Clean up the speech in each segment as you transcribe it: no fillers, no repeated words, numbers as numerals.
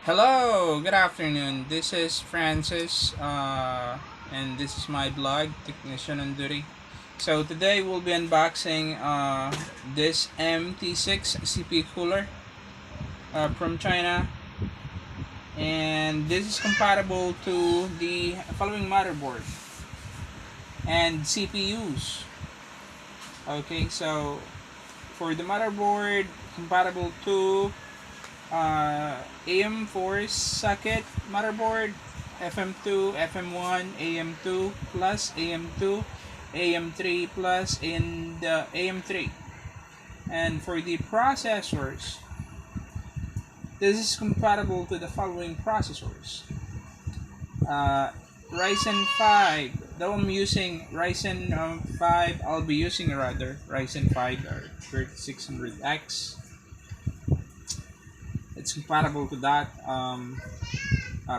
Hello, good afternoon. This is Francis, and this is my blog, Technician on Duty. So today we'll be unboxing this MT6 CP cooler from China, and this is compatible to the following motherboard and CPUs. Okay, so for the motherboard, compatible to AM4 socket motherboard, FM2, FM1, AM2 plus, AM2, AM3 plus, and AM3. And for the processors, this is compatible to the following processors. Ryzen 5. Though I'm using Ryzen 5, I'll be using rather Ryzen 5 or 3600X. It's compatible to that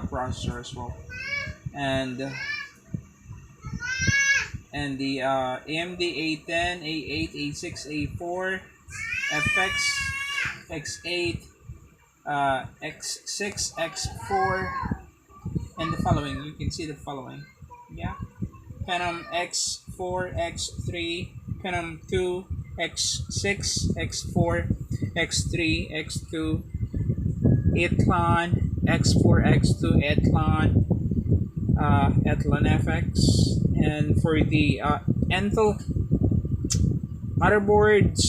processor as well, and the AMD A10, A8, A6, A4, FX, X8, X6, X4, and the following. You can see the following. Yeah, Phenom X4, X3, Phenom 2, X6, X4, X3, X2, Athlon, X4, X2, Athlon, Athlon FX, and for the Intel motherboards,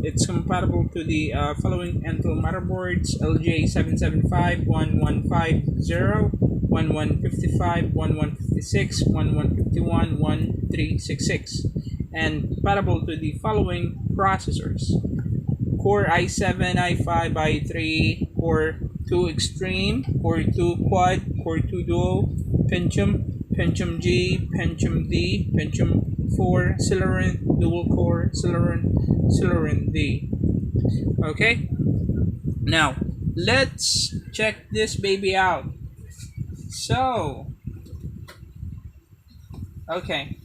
it's compatible to the following Intel motherboards: LJ775, 1150, 1155, 1156, 1151, 1366, and compatible to the following processors: Core i7, i5, i3, Core 2 Extreme, Core 2 Quad, Core 2 Duo, Pentium, Pentium G, Pentium D, Pentium 4, Celeron, Dual Core, Celeron D. Okay, now let's check this baby out. So, okay,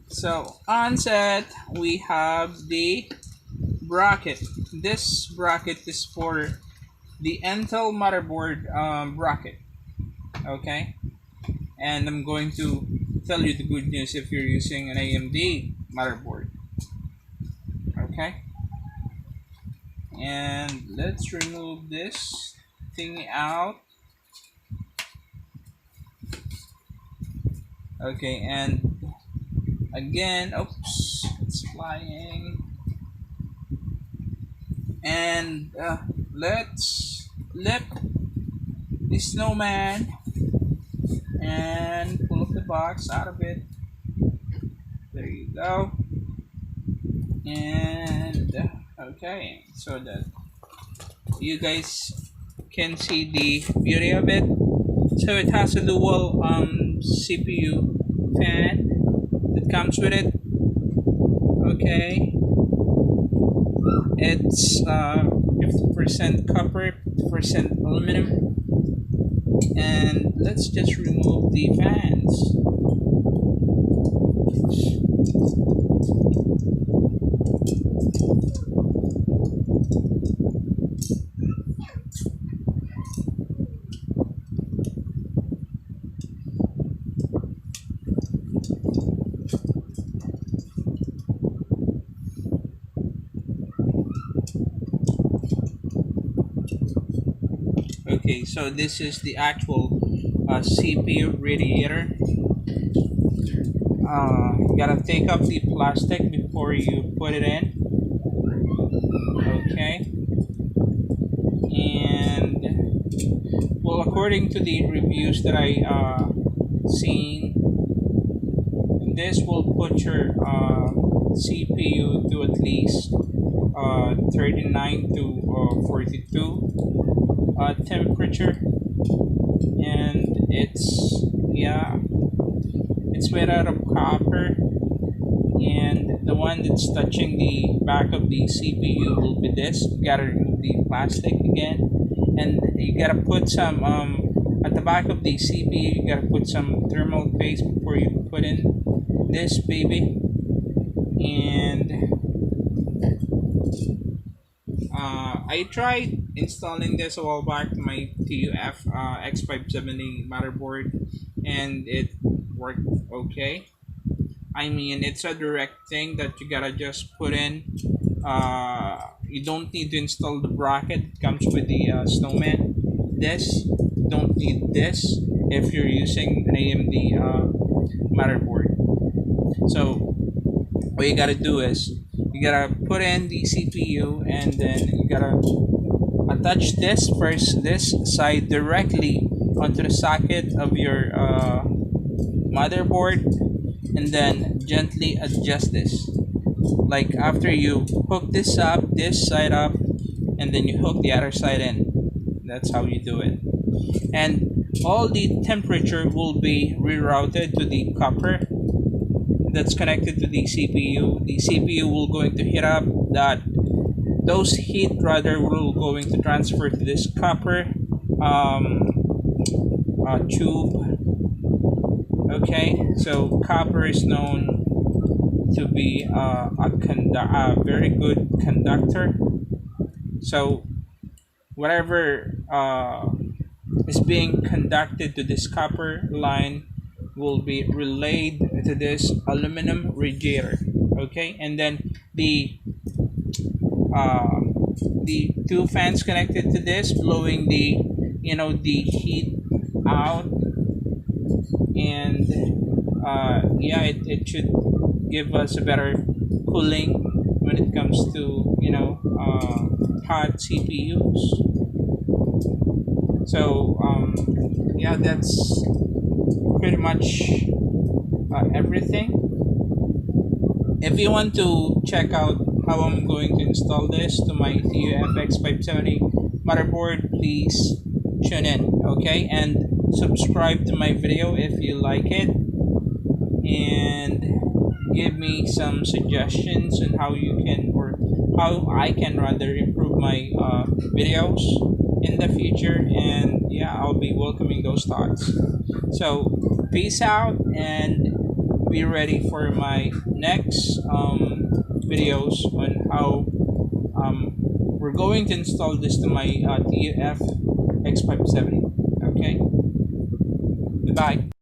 so on set we have the bracket. This bracket is for the Intel motherboard bracket. Okay, and I'm going to tell you the good news if you're using an AMD motherboard. Okay, and let's remove this thing out. Okay, and again, oops, it's flying. And let's lift the snowman and pull up the box out of it. There you go. And okay, so that you guys can see the beauty of it. So it has a dual CPU fan that comes with it. Okay, it's 50% copper, 50% aluminum, and let's just remove the fans. Okay, so this is the actual CPU radiator. You gotta take off the plastic before you put it in. Okay, and well, according to the reviews that I seen, this will put your CPU to at least 39 to 42 temperature, and it's made out of copper, and the one that's touching the back of the CPU will be this. You gotta remove the plastic again, and you gotta put some at the back of the CPU. You gotta put some thermal paste before you put in this baby, and I tried installing this a while back to my TUF X570 motherboard, and it worked okay. I mean, it's a direct thing that you gotta just put in. You don't need to install the bracket. It comes with the Snowman. This don't need this if you're using an AMD motherboard. So what you gotta do is you gotta put in the CPU, and then you gotta attach this side directly onto the socket of your motherboard, and then gently adjust this. Like after you hook this side up, and then you hook the other side in. That's how you do it. And all the temperature will be rerouted to the copper that's connected to the CPU. The CPU will going to heat up that those heat rather will going to transfer to this copper tube. Okay, so copper is known to be a very good conductor. So whatever is being conducted to this copper line will be relayed to this aluminum radiator. Okay, and then uh, the two fans connected to this blowing the heat out, and yeah, it should give us a better cooling when it comes to hot CPUs. So yeah, that's pretty much everything. If you want to check out how I'm going to install this to my TUF 570 motherboard, please tune in, okay? And subscribe to my video if you like it, and give me some suggestions on how you can, or how I can rather improve my videos in the future. And yeah, I'll be welcoming those thoughts. So peace out, and be ready for my next videos on how we're going to install this to my TUF X570. Okay, goodbye.